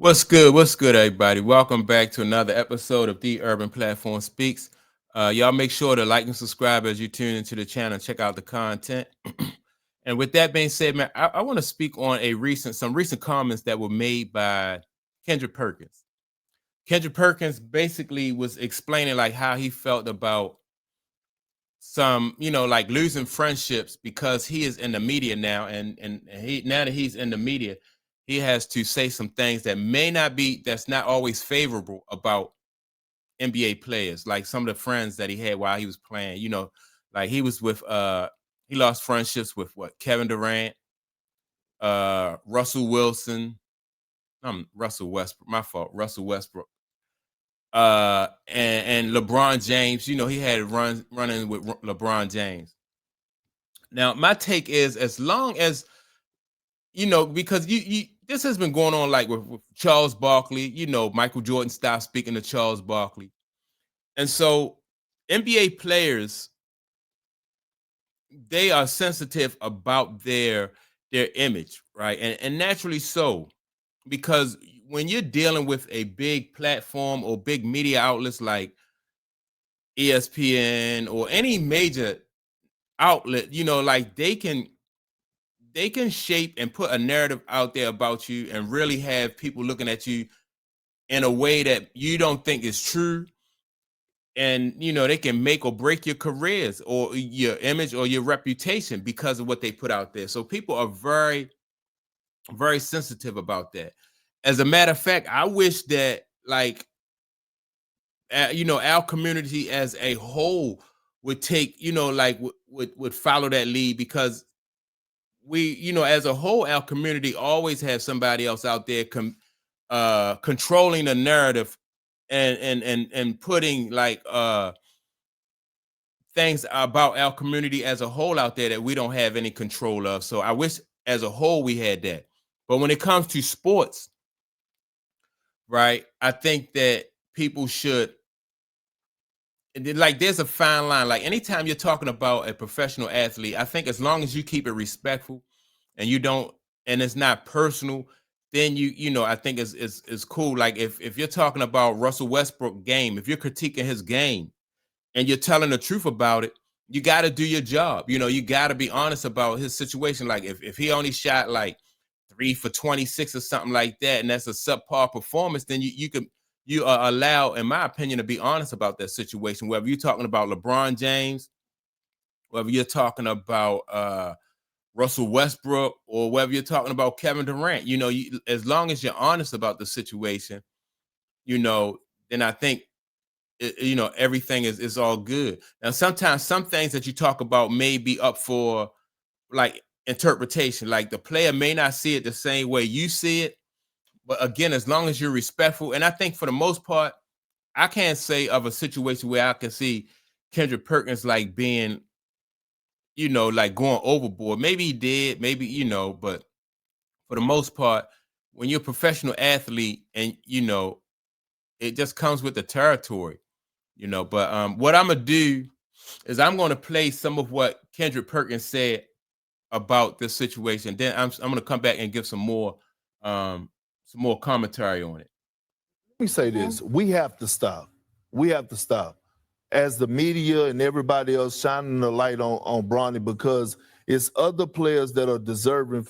What's good? What's good, everybody? Welcome back to another episode of The Urban Platform Speaks. Y'all make sure to like and subscribe as you tune into the channel and check out the content. And with that being said, man, I want to speak on some recent comments that were made by Kendrick Perkins. Kendrick Perkins basically was explaining like how he felt about some, like losing friendships because he is in the media now, and he now that he's in the media, he has to say some things that that's not always favorable about NBA players, like some of the friends that he had while he was playing. Like he was with he lost friendships with Kevin Durant, Russell Wilson, Russell Westbrook, my fault, Russell Westbrook, and LeBron James. He had running with LeBron James. Now, my take is, as long as because you this has been going on like with Charles Barkley. Michael Jordan stopped speaking to Charles Barkley, and so NBA players, they are sensitive about their image, right? And naturally so, because when you're dealing with a big platform or big media outlets like ESPN or any major outlet, like they can shape and put a narrative out there about you and really have people looking at you in a way that you don't think is true. And they can make or break your careers or your image or your reputation because of what they put out there. So people are very, very sensitive about that. As a matter of fact, I wish that our community as a whole would take, would follow that lead, because we, as a whole, our community always has somebody else out there controlling the narrative and putting things about our community as a whole out there that we don't have any control of. So I wish as a whole we had that. But when it comes to sports, right, I think that people should, there's a fine line. Like anytime you're talking about a professional athlete, I think as long as you keep it respectful and you don't, and it's not personal, then I think it's cool. Like if you're talking about Russell Westbrook game, if you're critiquing his game and you're telling the truth about it, you got to do your job. You got to be honest about his situation. Like if he only shot like 3 for 26 or something like that, and that's a subpar performance, then you are allowed, in my opinion, to be honest about that situation. Whether you're talking about LeBron James, whether you're talking about Russell Westbrook, or whether you're talking about Kevin Durant, as long as you're honest about the situation, then I think everything is all good. Now, sometimes some things that you talk about may be up for like interpretation. Like the player may not see it the same way you see it, but again, as long as you're respectful, and I think for the most part, I can't say of a situation where I can see Kendrick Perkins like being, like going overboard. Maybe he did, maybe, but for the most part, when you're a professional athlete and, it just comes with the territory, But what I'm going to do is I'm going to play some of what Kendrick Perkins said about this situation. Then I'm going to come back and give some more commentary on it. Let me say this. We have to stop. We have to stop. As the media and everybody else shining the light on Bronny, because it's other players that are deserve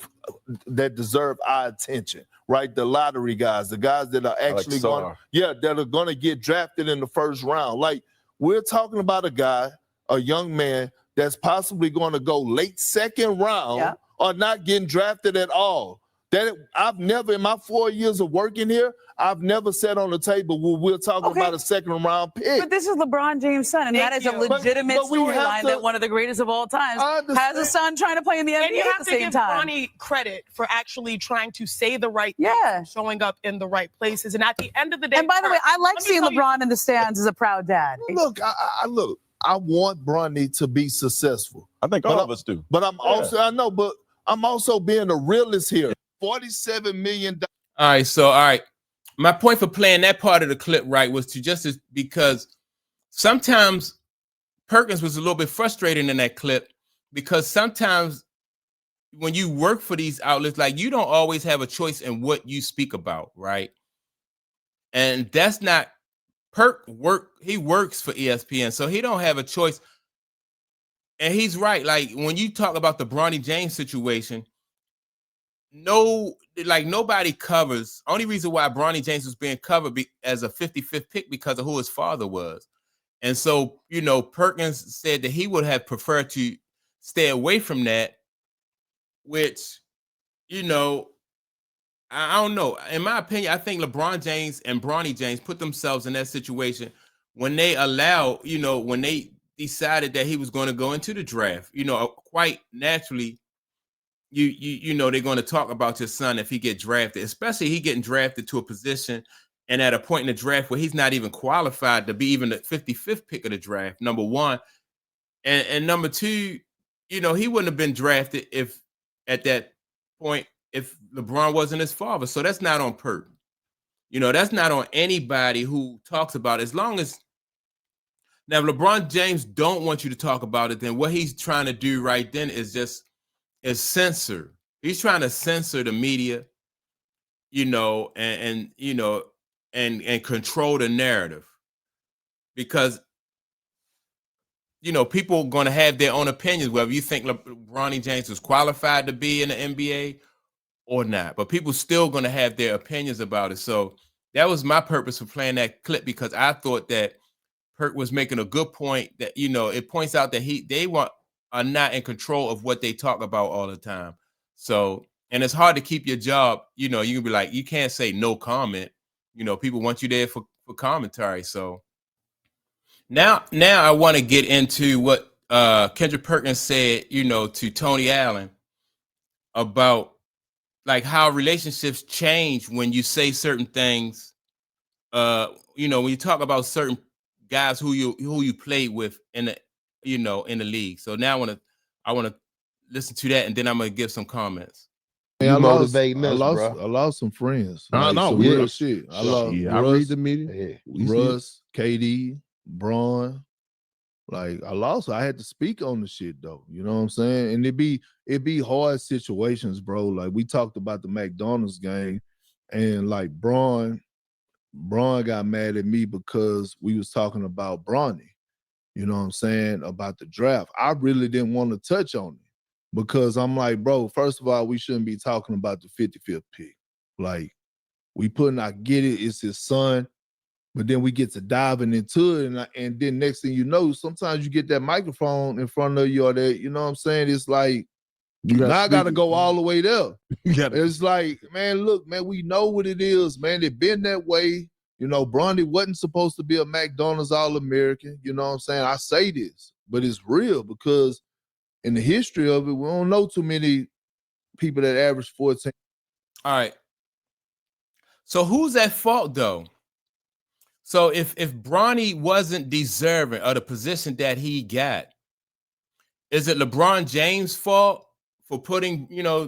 our attention, right? The lottery guys, the guys that are actually that are going to get drafted in the first round. Like, we're talking about a guy, a young man that's possibly going to go late second round or not getting drafted at all. That I've never, in my 4 years of working here, I've never sat on the table where we're talking about a second round pick. But this is LeBron James' son, and that is a legitimate storyline that one of the greatest of all times has a son trying to play in the NBA you at the same time. have to give Bronny credit for actually trying to say the right thing, showing up in the right places. And at the end of the day, and by the way, I like seeing LeBron in the stands as a proud dad. Look, I want Bronny to be successful. I think all of us do. But I'm also, but I'm also being a realist here. $47 million. All right. My point for playing that part of the clip, right, was because sometimes Perkins was a little bit frustrated in that clip, because sometimes when you work for these outlets, like you don't always have a choice in what you speak about, right? And that's not he works for ESPN, so he don't have a choice. And he's right. Like when you talk about the Bronny James situation, nobody covers. Only reason why Bronny James was being covered as a 55th pick because of who his father was. And so, Perkins said that he would have preferred to stay away from that, which, I don't know. In my opinion, I think LeBron James and Bronny James put themselves in that situation when they when they decided that he was going to go into the draft. Quite naturally, they're going to talk about your son if he get drafted, especially he getting drafted to a position and at a point in the draft where he's not even qualified to be even the 55th pick of the draft, number one. And number two, he wouldn't have been drafted if at that point if LeBron wasn't his father. So that's not on Perk. That's not on anybody who talks about it. As long as now if LeBron James don't want you to talk about it, then what he's trying to do right then is censor. He's trying to censor the media, and control the narrative. Because people are going to have their own opinions, whether you think Bronny James was qualified to be in the NBA or not. But people still going to have their opinions about it. So that was my purpose for playing that clip, because I thought that Perk was making a good point that, it points out that they are not in control of what they talk about all the time. So, and it's hard to keep your job. You can be like, you can't say no comment. People want you there for commentary. So now I want to get into what Kendrick Perkins said, to Tony Allen about like how relationships change when you say certain things. When you talk about certain guys who you played with in the in the league. So now I want to listen to that, and then I'm gonna give some comments. I lost some friends. Some real shit. I lost Russ, I read the media. Russ, KD, Braun. Like I had to speak on the shit though. You know what I'm saying? And it be hard situations, bro. Like we talked about the McDonald's game, and like Braun got mad at me because we was talking about Bronny. You know what I'm saying? About the draft. I really didn't want to touch on it because I'm like, bro, first of all, we shouldn't be talking about the 55th pick. Like, I get it, it's his son, but then we get to diving into it, and then next thing you know, sometimes you get that microphone in front of you or that, you know what I'm saying? It's like, now I got to go all the way there. It's like, man, look, man, we know what it is, man. They've been that way. Bronny wasn't supposed to be a McDonald's All-American. You know what I'm saying? I say this, but it's real because in the history of it, we don't know too many people that average 14. All right. So who's at fault, though? So if Bronny wasn't deserving of the position that he got, is it LeBron James' fault for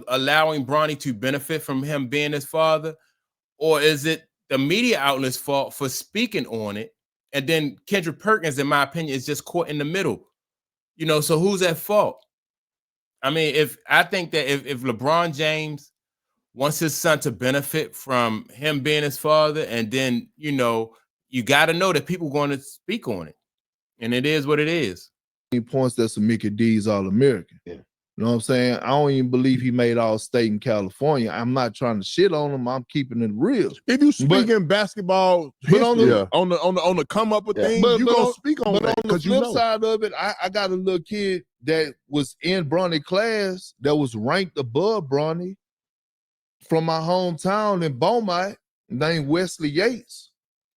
allowing Bronny to benefit from him being his father? Or is it the media outlet's fault for speaking on it? And then Kendrick Perkins, in my opinion, is just caught in the middle. So who's at fault? I mean, I think that if LeBron James wants his son to benefit from him being his father, and then, you got to know that people are going to speak on it. And it is what it is. He points that's a Mickey D's All-American. Yeah. You know what I'm saying? I don't even believe he made All-State in California. I'm not trying to shit on him. I'm keeping it real. If you speak in basketball history, on the come up with things, you gonna speak on that. But on the flip side of it, I got a little kid that was in Bronny class that was ranked above Bronny from my hometown in Beaumont named Wesley Yates.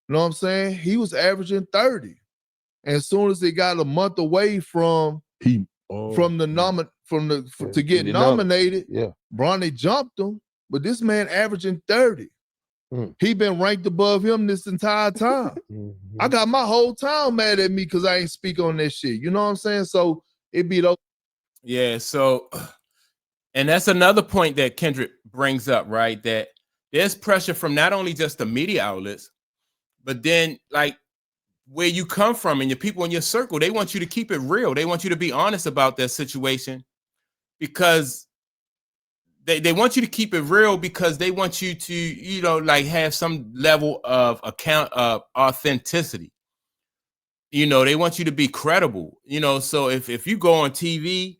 You know what I'm saying? He was averaging 30. And as soon as they got a month away to get nominated, Bronny jumped him, but this man averaging 30. He been ranked above him this entire time. I got my whole town mad at me because I ain't speak on that shit. You know what I'm saying? So it be those. Yeah, so, and that's another point that Kendrick brings up, right? That there's pressure from not only just the media outlets, but then like where you come from and your people in your circle, they want you to keep it real. They want you to be honest about their situation, because they want you to keep it real because they want you to, you know, like have some level of account of authenticity. You know, they want you to be credible, you know. So if you go on TV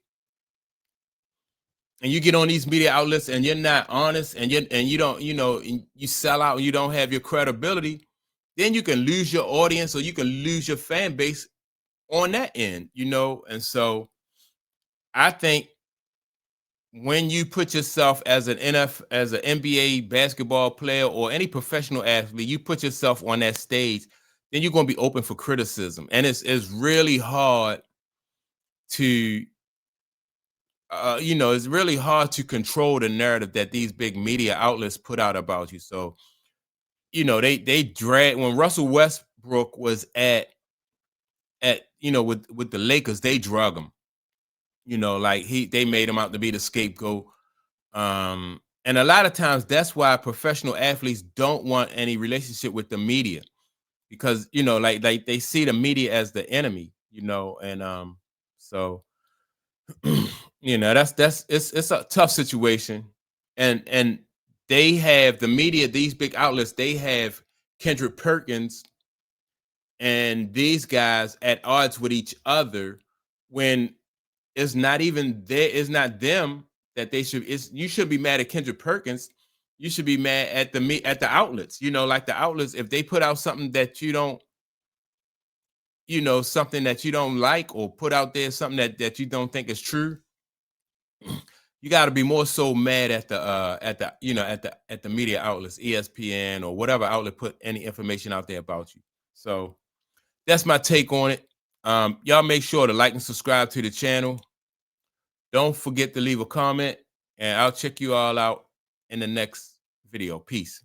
and you get on these media outlets and you're not honest and you don't, you know, you sell out and you don't have your credibility, then you can lose your audience or you can lose your fan base on that end, you know. And so I think when you put yourself as an NBA basketball player or any professional athlete, you put yourself on that stage, then you're going to be open for criticism. And it's really hard to, you know, it's really hard to control the narrative that these big media outlets put out about you. So, you know, they drag, when Russell Westbrook was at, you know, with the Lakers, they drug him, you know, like they made him out to be the scapegoat. And a lot of times that's why professional athletes don't want any relationship with the media, because, you know, like they see the media as the enemy, you know. And so you know, it's a tough situation. And they have the media, these big outlets, they have Kendrick Perkins and these guys at odds with each other when it's not even there, it's not them that they should, you should be mad at Kendrick Perkins. You should be mad at the outlets, you know, like the outlets, if they put out something that you don't, you know, something that you don't like, or put out there something that you don't think is true, you got to be more so mad at the you know, at the media outlets, ESPN or whatever outlet put any information out there about you. So that's my take on it. Y'all make sure to like and subscribe to the channel. Don't forget to leave a comment, and I'll check you all out in the next video. Peace.